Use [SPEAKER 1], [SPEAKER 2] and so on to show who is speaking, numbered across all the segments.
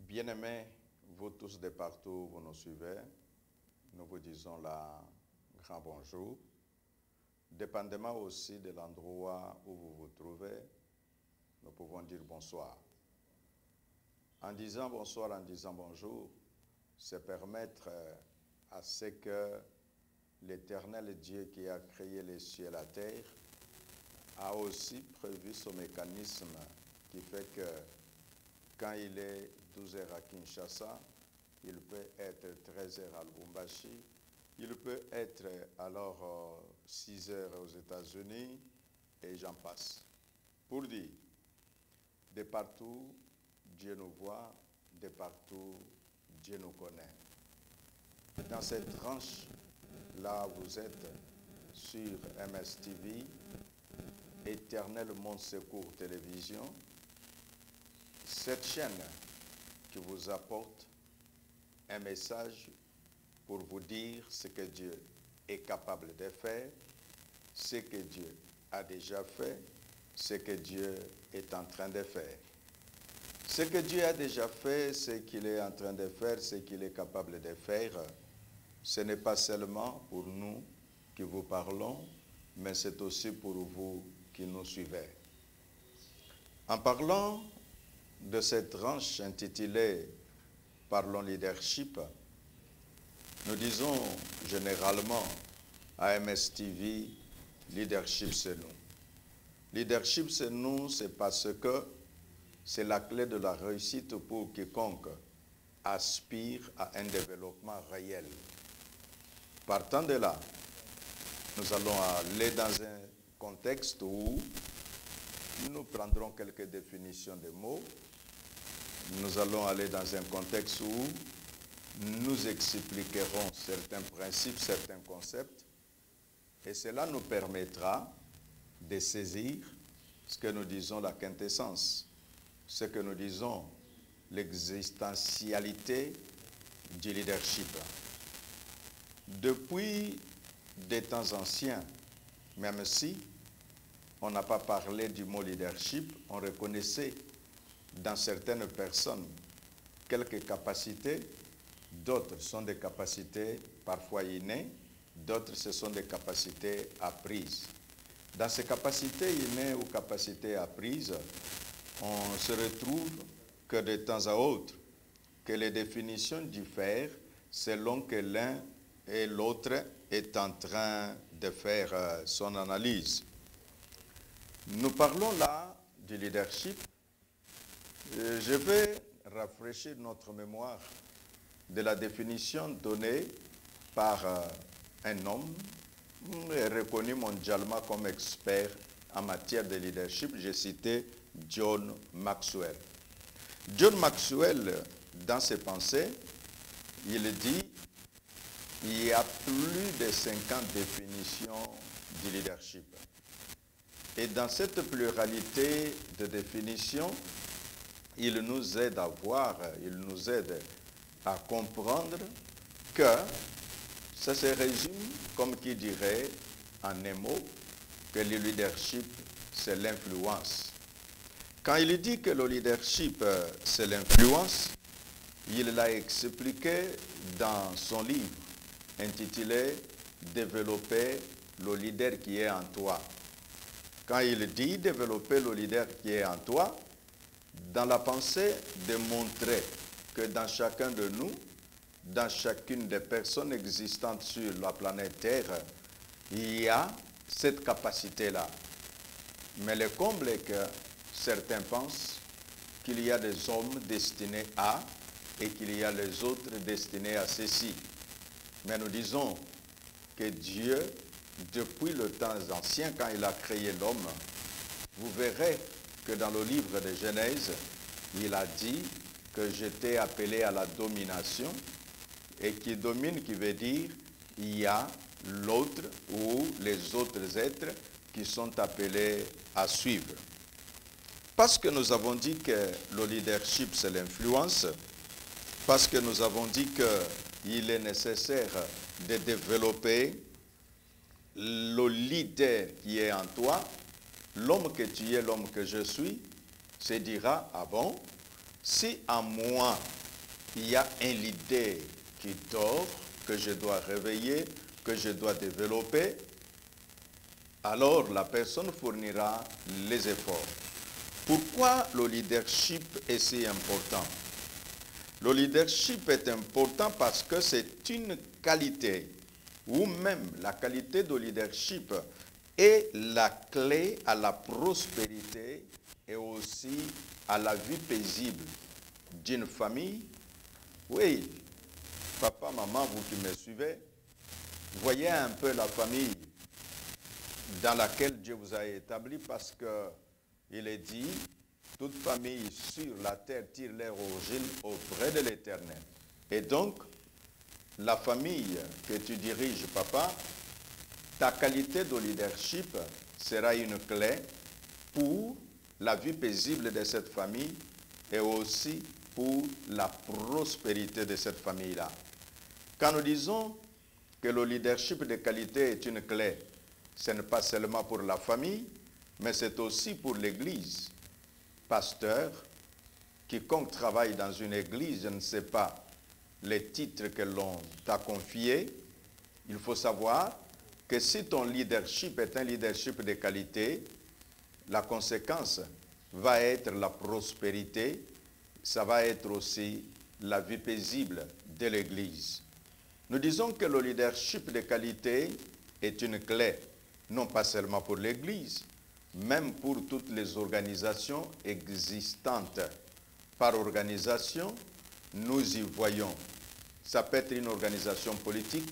[SPEAKER 1] Bien-aimés, vous tous de partout, où vous nous suivez, nous vous disons la grand bonjour. Dépendamment aussi de l'endroit où vous vous trouvez, nous pouvons dire bonsoir. En disant bonsoir, en disant bonjour, c'est permettre à ce que l'Éternel Dieu qui a créé les cieux et la terre a aussi prévu ce mécanisme qui fait que quand il est 12 heures à Kinshasa, il peut être 13 heures à Lubumbashi, il peut être alors 6 heures aux États-Unis, et j'en passe. Pour dire, de partout, Dieu nous voit, de partout, Dieu nous connaît. Dans cette tranche, là vous êtes sur MSTV, Éternel Mon Secours Télévision, cette chaîne qui vous apporte un message pour vous dire ce que Dieu est capable de faire, ce que Dieu a déjà fait, ce que Dieu est en train de faire. Ce que Dieu a déjà fait, ce qu'il est en train de faire, ce qu'il est capable de faire, ce n'est pas seulement pour nous qui vous parlons, mais c'est aussi pour vous qui nous suivez. En parlant de cette tranche intitulée « Parlons leadership », nous disons généralement à MSTV, leadership c'est nous. Leadership c'est nous, c'est parce que c'est la clé de la réussite pour quiconque aspire à un développement réel. Partant de là, nous allons aller dans un contexte où nous prendrons quelques définitions de mots. Nous allons aller dans un contexte où nous expliquerons certains principes, certains concepts, et cela nous permettra de saisir ce que nous disons la quintessence, ce que nous disons l'existentialité du leadership. Depuis des temps anciens, même si on n'a pas parlé du mot leadership, on reconnaissait dans certaines personnes quelques capacités, d'autres sont des capacités parfois innées, d'autres ce sont des capacités apprises. Dans ces capacités innées ou capacités apprises, on se retrouve que de temps à autre, que les définitions diffèrent selon que l'un et l'autre est en train de faire son analyse. Nous parlons là du leadership. Je vais rafraîchir notre mémoire de la définition donnée par un homme reconnu mondialement comme expert en matière de leadership. J'ai cité John Maxwell. John Maxwell, dans ses pensées, il dit il y a plus de 50 définitions du leadership. Et dans cette pluralité de définitions, il nous aide à voir, il nous aide à comprendre que ça se résume, comme qui dirait en un mot, que le leadership, c'est l'influence. Quand il dit que le leadership, c'est l'influence, il l'a expliqué dans son livre intitulé « Développer le leader qui est en toi ». Quand il dit « développer le leader qui est en toi », dans la pensée de montrer que dans chacun de nous, dans chacune des personnes existantes sur la planète Terre, il y a cette capacité-là. Mais le comble est que certains pensent qu'il y a des hommes destinés à et qu'il y a les autres destinés à ceci. Mais nous disons que Dieu, depuis le temps ancien, quand il a créé l'homme, vous verrez que dans le livre de Genèse, il a dit que j'étais appelé à la domination, et qui domine, qui veut dire il y a l'autre ou les autres êtres qui sont appelés à suivre. Parce que nous avons dit que le leadership c'est l'influence, parce que nous avons dit qu'il est nécessaire de développer le leader qui est en toi, l'homme que tu es, l'homme que je suis, se dira, ah bon, si en moi il y a un leader qui dort, que je dois réveiller, que je dois développer, alors la personne fournira les efforts. Pourquoi le leadership est si important? Le leadership est important parce que c'est une qualité, ou même la qualité de leadership est la clé à la prospérité et aussi à la vie paisible d'une famille. Oui, papa, maman, vous qui me suivez, voyez un peu la famille dans laquelle Dieu vous a établi, parce qu'il est dit, toute famille sur la terre tire leur origine auprès de l'Éternel. Et donc, la famille que tu diriges, papa, ta qualité de leadership sera une clé pour la vie paisible de cette famille et aussi pour la prospérité de cette famille-là. Quand nous disons que le leadership de qualité est une clé, ce n'est pas seulement pour la famille, mais c'est aussi pour l'Église. Pasteur, quiconque travaille dans une église, je ne sais pas les titres que l'on t'a confiés, il faut savoir que si ton leadership est un leadership de qualité, la conséquence va être la prospérité, ça va être aussi la vie paisible de l'Église. Nous disons que le leadership de qualité est une clé, non pas seulement pour l'Église, même pour toutes les organisations existantes. Par organisation, nous y voyons. Ça peut être une organisation politique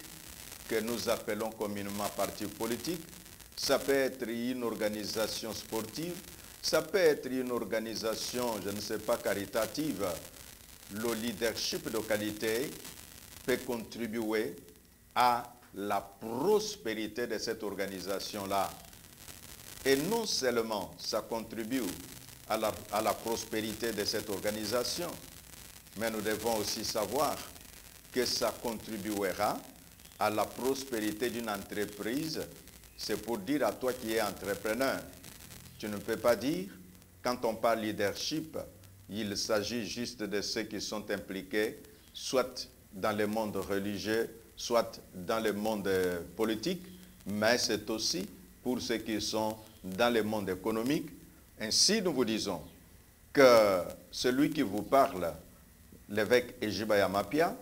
[SPEAKER 1] que nous appelons communément parti politique. Ça peut être une organisation sportive. Ça peut être une organisation, je ne sais pas, caritative. Le leadership de qualité peut contribuer à la prospérité de cette organisation-là. Et non seulement ça contribue à la prospérité de cette organisation, mais nous devons aussi savoir que ça contribuera à la prospérité d'une entreprise. C'est pour dire à toi qui es entrepreneur, tu ne peux pas dire, quand on parle leadership, il s'agit juste de ceux qui sont impliqués, soit dans le monde religieux, soit dans le monde politique, mais c'est aussi pour ceux qui sont dans le monde économique. Ainsi, nous vous disons que celui qui vous parle, l'évêque Ejiba Yamapia,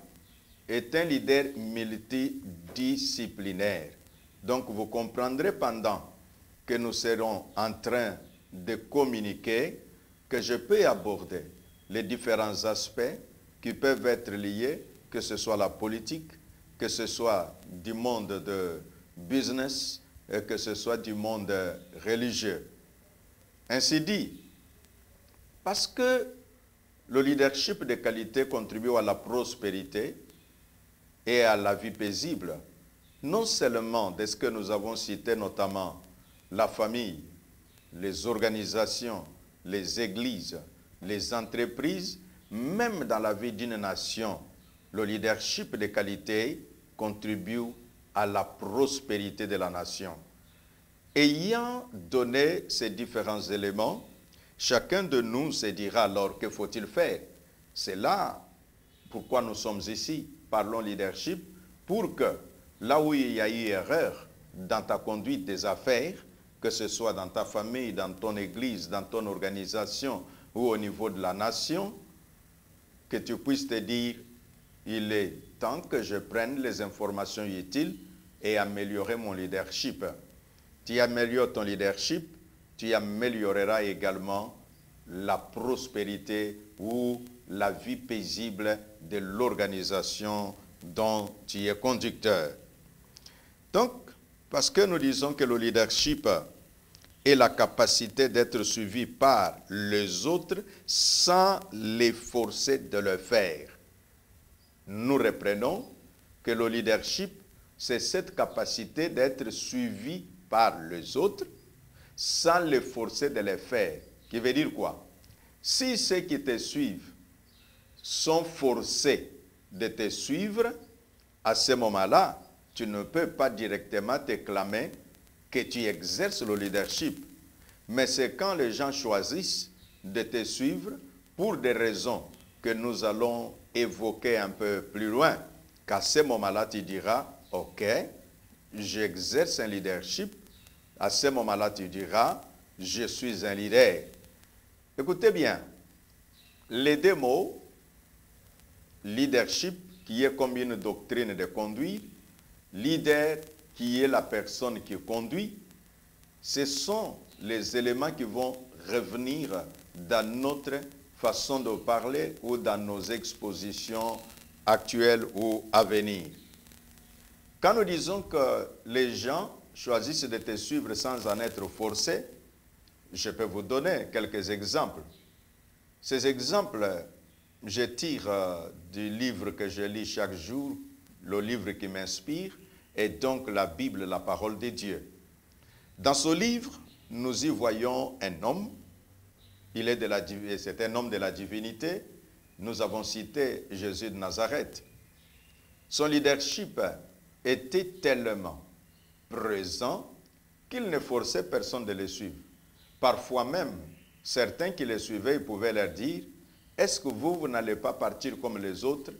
[SPEAKER 1] est un leader multidisciplinaire. Donc, vous comprendrez pendant que nous serons en train de communiquer que je peux aborder les différents aspects qui peuvent être liés, que ce soit la politique, que ce soit du monde de business, et que ce soit du monde religieux. Ainsi dit, parce que le leadership de qualité contribue à la prospérité et à la vie paisible, non seulement de ce que nous avons cité, notamment la famille, les organisations, les églises, les entreprises, même dans la vie d'une nation, le leadership de qualité contribue à la prospérité de la nation. Ayant donné ces différents éléments, chacun de nous se dira alors que faut-il faire? C'est là pourquoi nous sommes ici. Parlons leadership, pour que là où il y a eu erreur dans ta conduite des affaires, que ce soit dans ta famille, dans ton église, dans ton organisation ou au niveau de la nation, que tu puisses te dire, il est temps que je prenne les informations utiles et améliorer mon leadership. Tu améliores ton leadership, tu amélioreras également la prospérité ou la vie paisible de l'organisation dont tu es conducteur. Donc, parce que nous disons que le leadership est la capacité d'être suivi par les autres sans les forcer de le faire. Nous reprenons que le leadership, c'est cette capacité d'être suivi par les autres sans les forcer de le faire. Qui veut dire quoi? Si ceux qui te suivent sont forcés de te suivre, à ce moment-là, tu ne peux pas directement te clamer que tu exerces le leadership. Mais c'est quand les gens choisissent de te suivre pour des raisons que nous allons évoquer un peu plus loin, qu'à ce moment-là, tu diras, ok, j'exerce un leadership. À ce moment-là, tu diras, je suis un leader. Écoutez bien, les deux mots, leadership, qui est comme une doctrine de conduire, leader, qui est la personne qui conduit, ce sont les éléments qui vont revenir dans notre façon de parler ou dans nos expositions actuelles ou à venir. Quand nous disons que les gens choisissent de te suivre sans en être forcés, je peux vous donner quelques exemples. Ces exemples, je tire du livre que je lis chaque jour, le livre qui m'inspire, et donc la Bible, la parole de Dieu. Dans ce livre, nous y voyons un homme, c'est un homme de la divinité. Nous avons cité Jésus de Nazareth. Son leadership était tellement présent qu'il ne forçait personne de le suivre. Parfois même, certains qui le suivaient pouvaient leur dire, « Est-ce que vous n'allez pas partir comme les autres ?»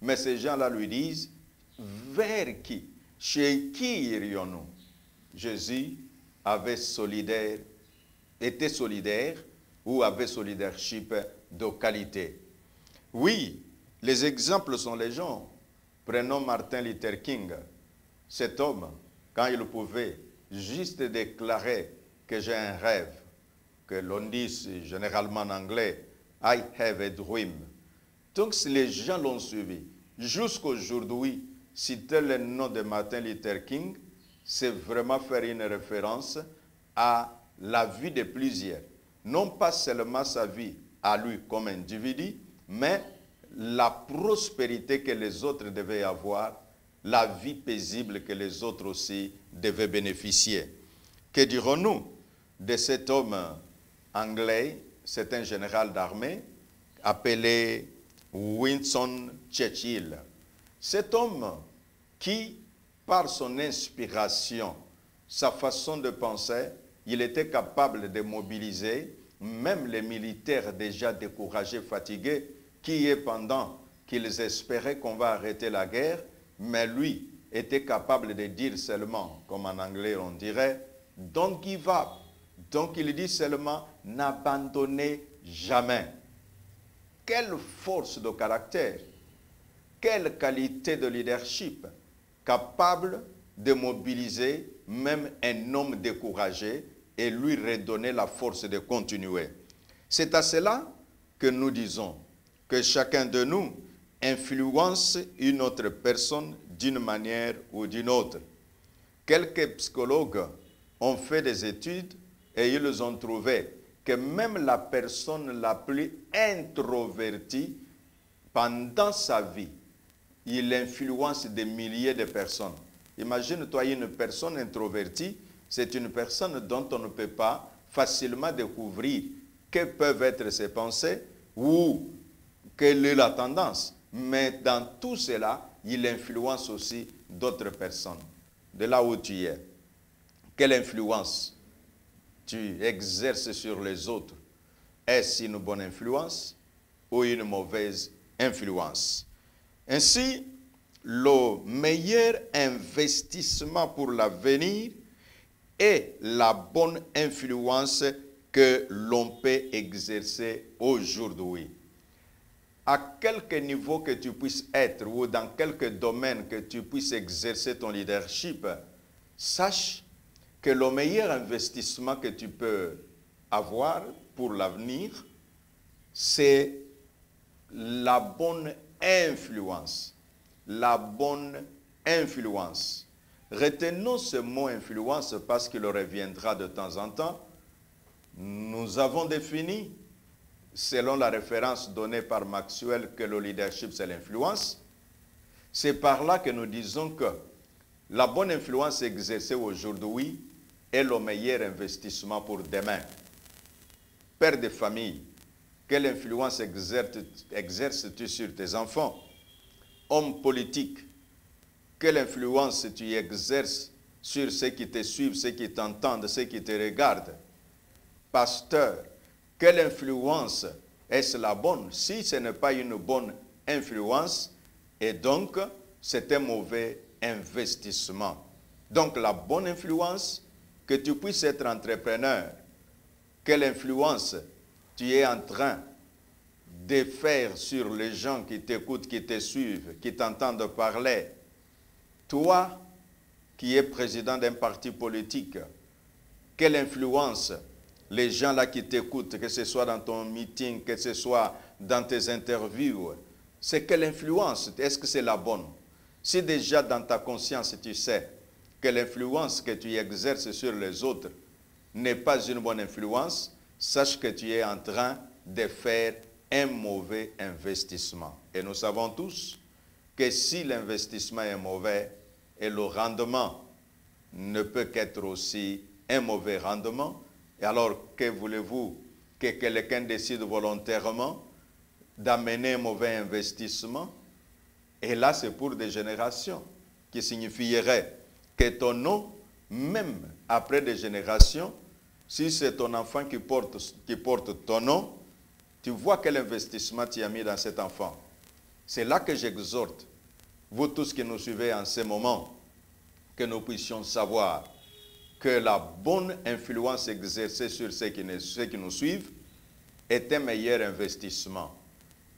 [SPEAKER 1] Mais ces gens-là lui disent, « Vers qui? Chez qui irions-nous » Jésus était solidaire ou avait ce leadership de qualité. Oui, les exemples sont légion. Prenons Martin Luther King. Cet homme, quand il pouvait juste déclarer que j'ai un rêve, que l'on dit généralement en anglais, I have a dream. Donc si les gens l'ont suivi, jusqu'aujourd'hui, citer le nom de Martin Luther King, c'est vraiment faire une référence à la vie de plusieurs. Non pas seulement sa vie à lui comme individu, mais la prospérité que les autres devaient avoir, la vie paisible que les autres aussi devaient bénéficier. Que dirons-nous de cet homme anglais, c'est un général d'armée, appelé Winston Churchill. Cet homme qui, par son inspiration, sa façon de penser, il était capable de mobiliser même les militaires déjà découragés, fatigués, qui est pendant qu'ils espéraient qu'on va arrêter la guerre, mais lui était capable de dire seulement, comme en anglais on dirait, « Don't give up ». Donc il dit seulement « N'abandonnez jamais ». Quelle force de caractère, quelle qualité de leadership, capable de mobiliser même un homme découragé et lui redonner la force de continuer. C'est à cela que nous disons que chacun de nous influence une autre personne d'une manière ou d'une autre. Quelques psychologues ont fait des études et ils ont trouvé que même la personne la plus introvertie, pendant sa vie, il influence des milliers de personnes. Imagine-toi une personne introvertie, c'est une personne dont on ne peut pas facilement découvrir quelles peuvent être ses pensées ou quelle est la tendance. Mais dans tout cela, il influence aussi d'autres personnes. De là où tu es, quelle influence tu exerces sur les autres? Est-ce une bonne influence ou une mauvaise influence? Ainsi, le meilleur investissement pour l'avenir est la bonne influence que l'on peut exercer aujourd'hui. À quelque niveau que tu puisses être ou dans quelque domaine que tu puisses exercer ton leadership, sache que le meilleur investissement que tu peux avoir pour l'avenir, c'est la bonne influence. La bonne influence. Retenons ce mot influence parce qu'il reviendra de temps en temps. Nous avons défini, selon la référence donnée par Maxwell, que le leadership c'est l'influence. C'est par là que nous disons que la bonne influence exercée aujourd'hui est le meilleur investissement pour demain. Père de famille, quelle influence exerces-tu sur tes enfants? Homme politique, quelle influence tu exerces sur ceux qui te suivent, ceux qui t'entendent, ceux qui te regardent? Pasteur, quelle influence est-ce la bonne? Si ce n'est pas une bonne influence et donc c'est un mauvais investissement. Donc la bonne influence, que tu puisses être entrepreneur, quelle influence tu es en train de faire sur les gens qui t'écoutent, qui te suivent, qui t'entendent parler. Toi qui es président d'un parti politique, quelle influence les gens là qui t'écoutent, que ce soit dans ton meeting, que ce soit dans tes interviews, c'est quelle influence? Est-ce que c'est la bonne? Si déjà dans ta conscience tu sais que l'influence que tu exerces sur les autres n'est pas une bonne influence, sache que tu es en train de faire un mauvais investissement. Et nous savons tous que si l'investissement est mauvais, et le rendement ne peut qu'être aussi un mauvais rendement, et alors que voulez-vous que quelqu'un décide volontairement d'amener un mauvais investissement? Et là, c'est pour des générations, qui signifierait que ton nom, même après des générations, si c'est ton enfant qui porte ton nom, tu vois quel investissement tu as mis dans cet enfant. C'est là que j'exhorte, vous tous qui nous suivez en ce moment, que nous puissions savoir que la bonne influence exercée sur ceux qui nous suivent est un meilleur investissement.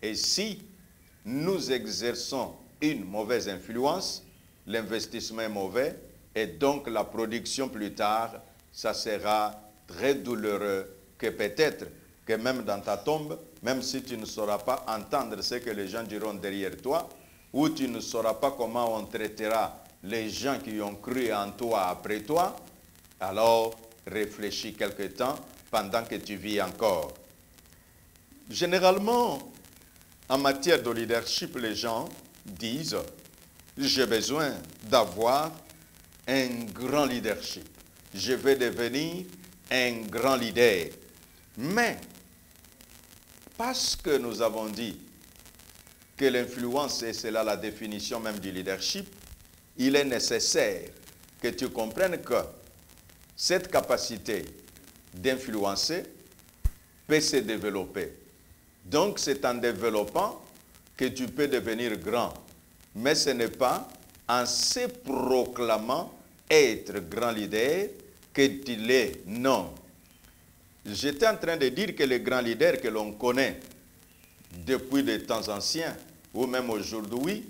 [SPEAKER 1] Et si nous exerçons une mauvaise influence, l'investissement est mauvais, et donc la production plus tard, ça sera très douloureux, que peut-être que même dans ta tombe, même si tu ne sauras pas entendre ce que les gens diront derrière toi, ou tu ne sauras pas comment on traitera les gens qui ont cru en toi après toi, alors réfléchis quelque temps pendant que tu vis encore. Généralement, en matière de leadership, les gens disent « j'ai besoin d'avoir un grand leadership. Je vais devenir un grand leader. » Mais, parce que nous avons dit que l'influence, et c'est là la définition même du leadership, il est nécessaire que tu comprennes que cette capacité d'influencer peut se développer. Donc, c'est en développant que tu peux devenir grand. Mais ce n'est pas en se proclamant être grand leader que tu l'es. Non. J'étais en train de dire que les grands leaders que l'on connaît depuis des temps anciens, ou même aujourd'hui,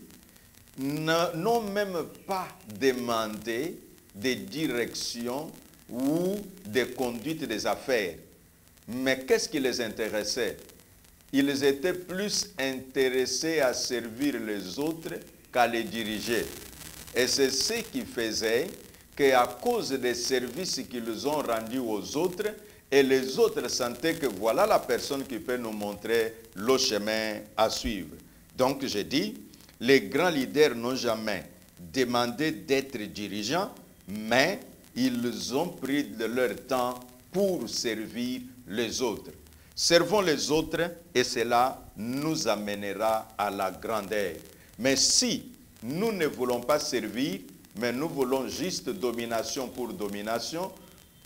[SPEAKER 1] n'ont même pas demandé des directions ou des conduites des affaires. Mais qu'est-ce qui les intéressait? Ils étaient plus intéressés à servir les autres qu'à les diriger. Et c'est ce qui faisait qu'à cause des services qu'ils ont rendus aux autres, et les autres sentaient que voilà la personne qui peut nous montrer le chemin à suivre. Donc j'ai dit, les grands leaders n'ont jamais demandé d'être dirigeants, mais ils ont pris de leur temps pour servir les autres. Servons les autres et cela nous amènera à la grandeur. Mais si nous ne voulons pas servir, mais nous voulons juste domination pour domination,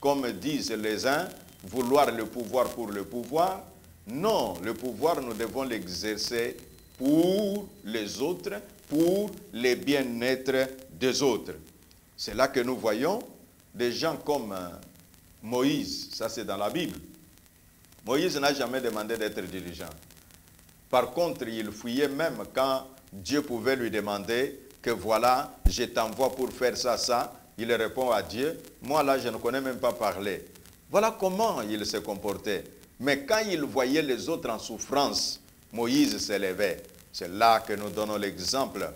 [SPEAKER 1] comme disent les uns, vouloir le pouvoir pour le pouvoir, non, le pouvoir nous devons l'exercer pour les autres, pour le bien-être des autres. C'est là que nous voyons des gens comme Moïse, ça c'est dans la Bible. Moïse n'a jamais demandé d'être dirigeant. Par contre, il fuyait même quand Dieu pouvait lui demander que voilà, je t'envoie pour faire ça, ça. Il répond à Dieu, moi là je ne connais même pas parler. Voilà comment il se comportait. Mais quand il voyait les autres en souffrance, Moïse s'élevait. C'est là que nous donnons l'exemple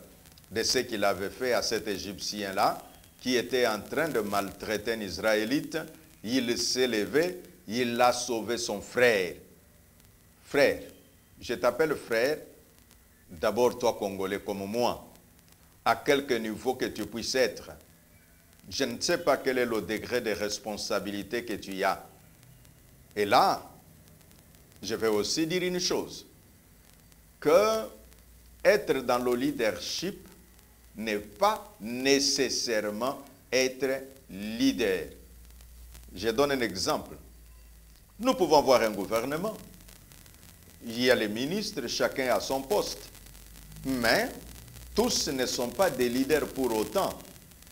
[SPEAKER 1] de ce qu'il avait fait à cet Égyptien-là, qui était en train de maltraiter un Israélite. Il s'est levé, il a sauvé son frère. Frère, je t'appelle frère, d'abord toi Congolais comme moi, à quelque niveau que tu puisses être. Je ne sais pas quel est le degré de responsabilité que tu as. Et là, je vais aussi dire une chose, que être dans le leadership n'est pas nécessairement être leader. Je donne un exemple. Nous pouvons avoir un gouvernement. Il y a les ministres, chacun a son poste. Mais tous ne sont pas des leaders pour autant.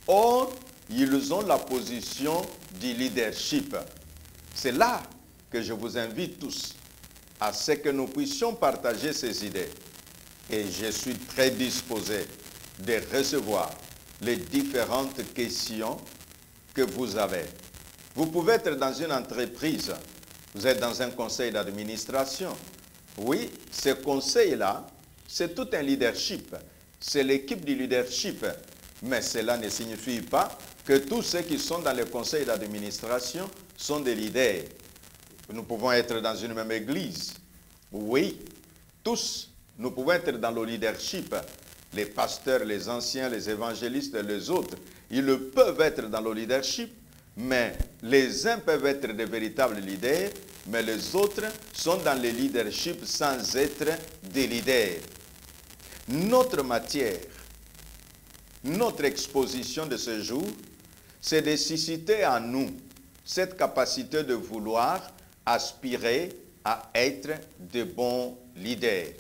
[SPEAKER 1] Or, ils ont la position du leadership. C'est là que je vous invite tous à ce que nous puissions partager ces idées. Et je suis très disposé de recevoir les différentes questions que vous avez. Vous pouvez être dans une entreprise, vous êtes dans un conseil d'administration. Oui, ce conseil-là, c'est tout un leadership. C'est l'équipe du leadership. Mais cela ne signifie pas que tous ceux qui sont dans le conseil d'administration sont des leaders. Nous pouvons être dans une même église. Oui, tous, nous pouvons être dans le leadership. Les pasteurs, les anciens, les évangélistes, les autres, ils peuvent être dans le leadership, mais les uns peuvent être de véritables leaders, mais les autres sont dans le leadership sans être des leaders. Notre matière, notre exposition de ce jour, c'est de susciter en nous cette capacité de vouloir aspirer à être de bons leaders.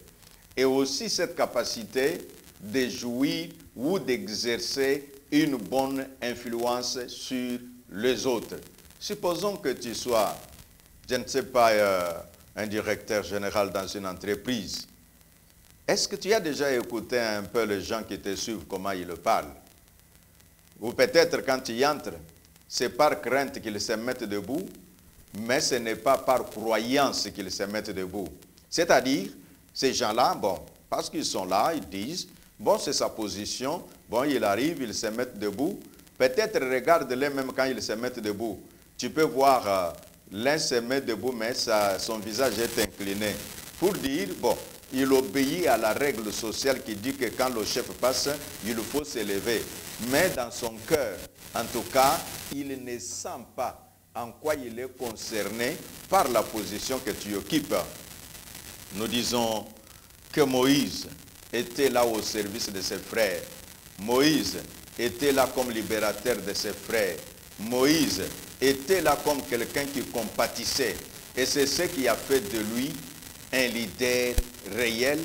[SPEAKER 1] Et aussi cette capacité de jouir ou d'exercer une bonne influence sur les autres. Supposons que tu sois, je ne sais pas, un directeur général dans une entreprise. Est-ce que tu as déjà écouté un peu les gens qui te suivent, comment ils parlent? Ou peut-être quand tu y entres, c'est par crainte qu'ils se mettent debout, mais ce n'est pas par croyance qu'ils se mettent debout. C'est-à-dire, ces gens-là, bon, parce qu'ils sont là, ils disent, bon, c'est sa position, bon, il arrive, ils se mettent debout. Peut-être regarde-les même quand ils se mettent debout. Tu peux voir, l'un se met debout, mais son visage est incliné. Pour dire, bon, il obéit à la règle sociale qui dit que quand le chef passe, il faut se lever. Mais dans son cœur, en tout cas, il ne sent pas en quoi il est concerné par la position que tu occupes. Nous disons que Moïse était là au service de ses frères. Moïse était là comme libérateur de ses frères. Moïse était là comme quelqu'un qui compatissait. Et c'est ce qui a fait de lui un leader réel.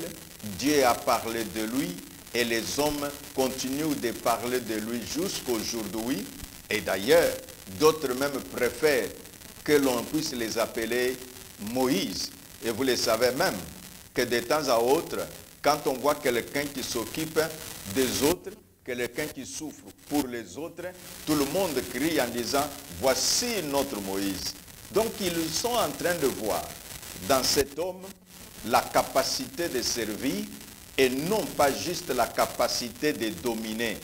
[SPEAKER 1] Dieu a parlé de lui et les hommes continuent de parler de lui jusqu'aujourd'hui. Et d'ailleurs, d'autres même préfèrent que l'on puisse les appeler Moïse. Et vous le savez même que de temps à autre, quand on voit quelqu'un qui s'occupe des autres, quelqu'un qui souffre pour les autres, tout le monde crie en disant « Voici notre Moïse ». Donc ils sont en train de voir dans cet homme la capacité de servir et non pas juste la capacité de dominer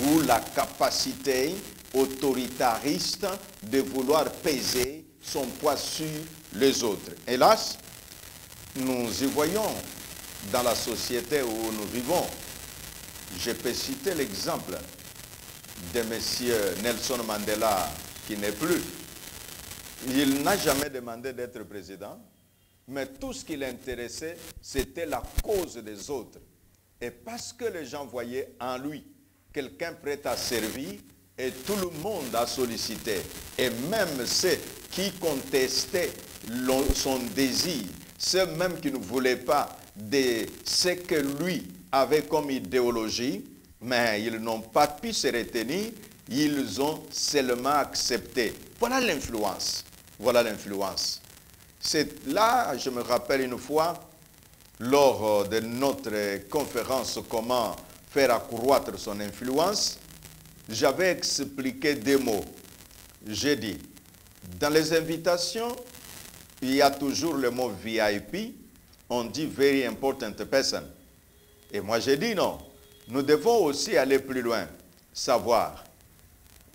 [SPEAKER 1] ou la capacité autoritariste de vouloir peser son poids sur les autres. Hélas, nous y voyons dans la société où nous vivons. Je peux citer l'exemple de M. Nelson Mandela qui n'est plus. Il n'a jamais demandé d'être président, mais tout ce qui l'intéressait, c'était la cause des autres. Et parce que les gens voyaient en lui quelqu'un prêt à servir, et tout le monde a sollicité. Et même ceux qui contestaient son désir, ceux même qui ne voulaient pas de ce que lui avait comme idéologie, mais ils n'ont pas pu se retenir, ils ont seulement accepté. Voilà l'influence. Voilà l'influence. C'est là, je me rappelle une fois, lors de notre conférence « Comment faire accroître son influence », j'avais expliqué des mots. J'ai dit, dans les invitations, il y a toujours le mot VIP, on dit Very Important Person. Et moi j'ai dit non, nous devons aussi aller plus loin, savoir,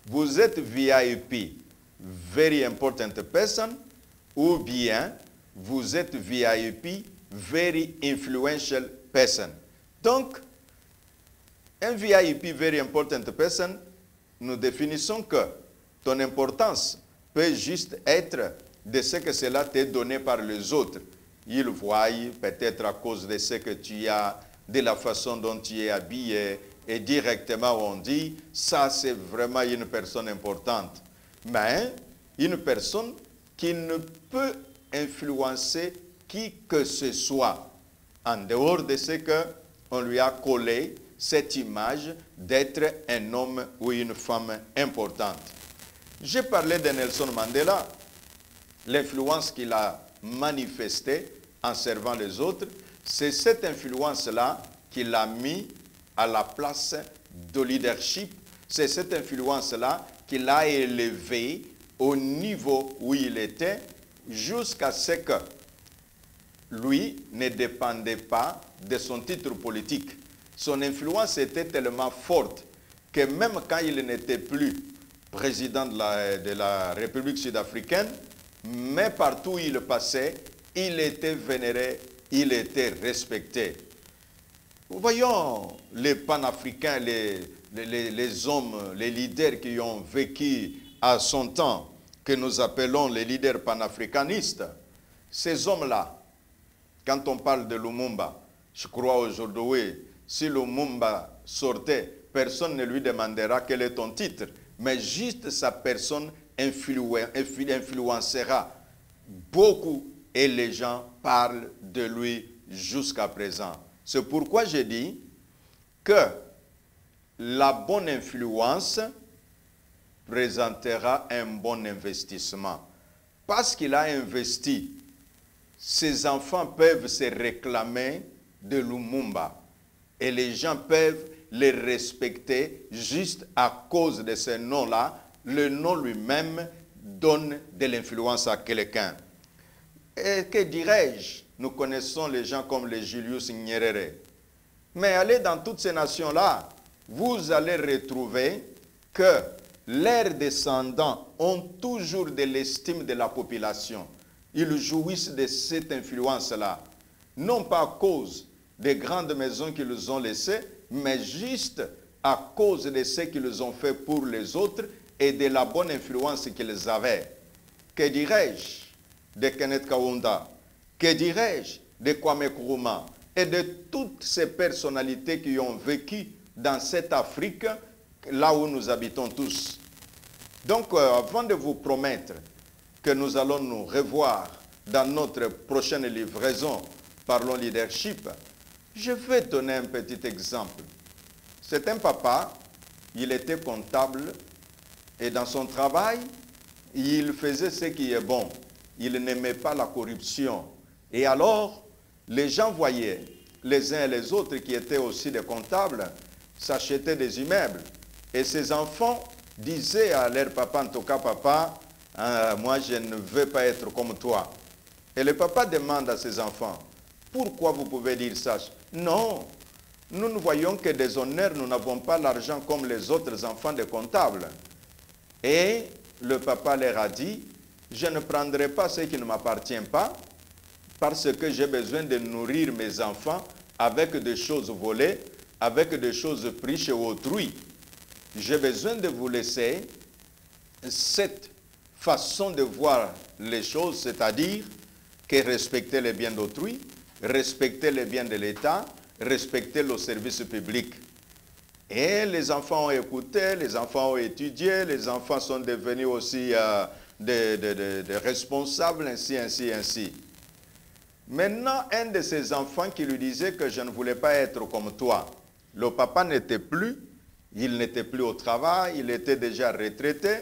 [SPEAKER 1] vous êtes VIP, Very Important Person, ou bien vous êtes VIP, Very Influential Person. Donc, un VIP, Very Important Person, nous définissons que ton importance peut juste être de ce que cela t'est donné par les autres. Ils voient peut-être à cause de ce que tu as, de la façon dont tu es habillé, et directement on dit, ça c'est vraiment une personne importante. Mais une personne qui ne peut influencer qui que ce soit, en dehors de ce que on lui a collé cette image d'être un homme ou une femme importante. J'ai parlé de Nelson Mandela, l'influence qu'il a manifestée en servant les autres. C'est cette influence-là qui l'a mis à la place de leadership. C'est cette influence-là qui l'a élevé au niveau où il était jusqu'à ce que lui ne dépendait pas de son titre politique. Son influence était tellement forte que même quand il n'était plus président de la République sud-africaine, mais partout où il passait, il était vénéré, il était respecté. Voyons les panafricains, les hommes, les leaders qui ont vécu à son temps, que nous appelons les leaders panafricanistes. Ces hommes-là, quand on parle de Lumumba, je crois aujourd'hui, si Lumumba sortait, personne ne lui demandera quel est ton titre, mais juste sa personne influencera beaucoup et les gens parlent de lui jusqu'à présent. C'est pourquoi je dis que la bonne influence présentera un bon investissement. Parce qu'il a investi, ses enfants peuvent se réclamer de Lumumba et les gens peuvent les respecter juste à cause de ce nom-là. Le nom lui-même donne de l'influence à quelqu'un. Et que dirais-je? Nous connaissons les gens comme les Julius Nyerere. Mais allez dans toutes ces nations-là, vous allez retrouver que leurs descendants ont toujours de l'estime de la population. Ils jouissent de cette influence-là. Non pas à cause des grandes maisons qu'ils ont laissées, mais juste à cause de ce qu'ils ont fait pour les autres et de la bonne influence qu'ils avaient. Que dirais-je de Kenneth Kaunda? Que dirais-je de Kwame Nkrumah et de toutes ces personnalités qui ont vécu dans cette Afrique, là où nous habitons tous? Donc, avant de vous promettre que nous allons nous revoir dans notre prochaine livraison, Parlons Leadership, je vais donner un petit exemple. C'est un papa, il était comptable et dans son travail, il faisait ce qui est bon. Il n'aimait pas la corruption. Et alors, les gens voyaient les uns et les autres qui étaient aussi des comptables s'achetaient des immeubles. Et ces enfants disaient à leur papa, en tout cas papa, moi je ne veux pas être comme toi. Et le papa demande à ses enfants, pourquoi vous pouvez dire ça? Non, nous ne voyons que des honneurs, nous n'avons pas l'argent comme les autres enfants des comptables. Et le papa leur a dit, je ne prendrai pas ce qui ne m'appartient pas parce que j'ai besoin de nourrir mes enfants avec des choses volées, avec des choses prises chez autrui. J'ai besoin de vous laisser cette façon de voir les choses, c'est-à-dire que respecter les biens d'autrui, respecter les biens de l'État, respecter le service public. Et les enfants ont écouté, les enfants ont étudié, les enfants sont devenus aussi des responsables, ainsi. Maintenant, un de ces enfants qui lui disait que je ne voulais pas être comme toi, le papa n'était plus, il n'était plus au travail, il était déjà retraité,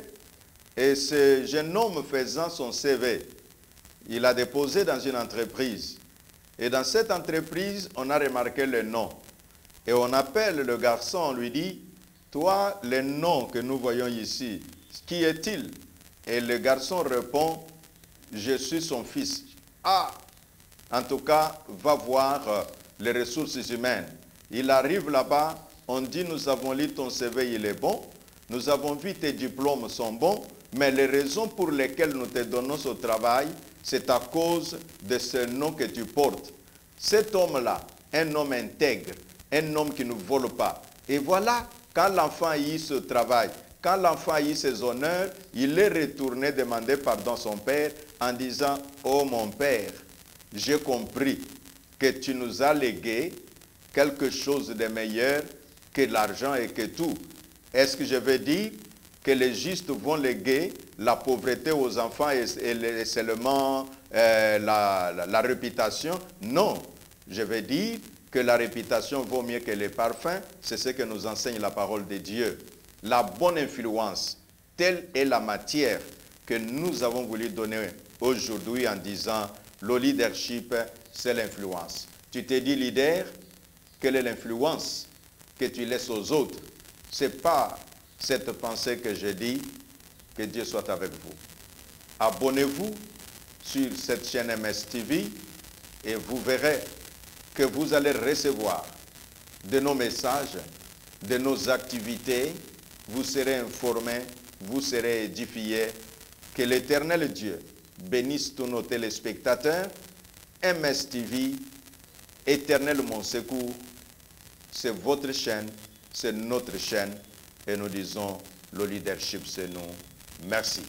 [SPEAKER 1] et ce jeune homme faisant son CV, il a déposé dans une entreprise. Et dans cette entreprise, on a remarqué le nom. Et on appelle le garçon, on lui dit, toi, le nom que nous voyons ici, qui est-il? Et le garçon répond, je suis son fils. Ah, en tout cas, va voir les ressources humaines. Il arrive là-bas, on dit, nous avons lu ton CV, il est bon. Nous avons vu tes diplômes sont bons, mais les raisons pour lesquelles nous te donnons ce travail, c'est à cause de ce nom que tu portes. Cet homme-là, un homme intègre, un homme qui ne vole pas. Et voilà, quand l'enfant a eu ce travail, quand l'enfant a eu ses honneurs, il est retourné demander pardon à son père en disant, oh mon père, j'ai compris que tu nous as légué quelque chose de meilleur que l'argent et que tout. Est-ce que je veux dire que les justes vont léguer la pauvreté aux enfants et seulement la réputation? Non. Je veux dire que la réputation vaut mieux que les parfums, c'est ce que nous enseigne la parole de Dieu. La bonne influence, telle est la matière que nous avons voulu donner aujourd'hui en disant le leadership, c'est l'influence. Tu te dis leader, quelle est l'influence que tu laisses aux autres? Ce n'est pas cette pensée que je dis. Que Dieu soit avec vous. Abonnez-vous sur cette chaîne MS TV et vous verrez que vous allez recevoir de nos messages, de nos activités. Vous serez informés, vous serez édifiés. Que l'Éternel Dieu bénisse tous nos téléspectateurs. MS TV, Éternel mon secours, c'est votre chaîne, c'est notre chaîne. Et nous disons, le leadership, c'est nous. Merci.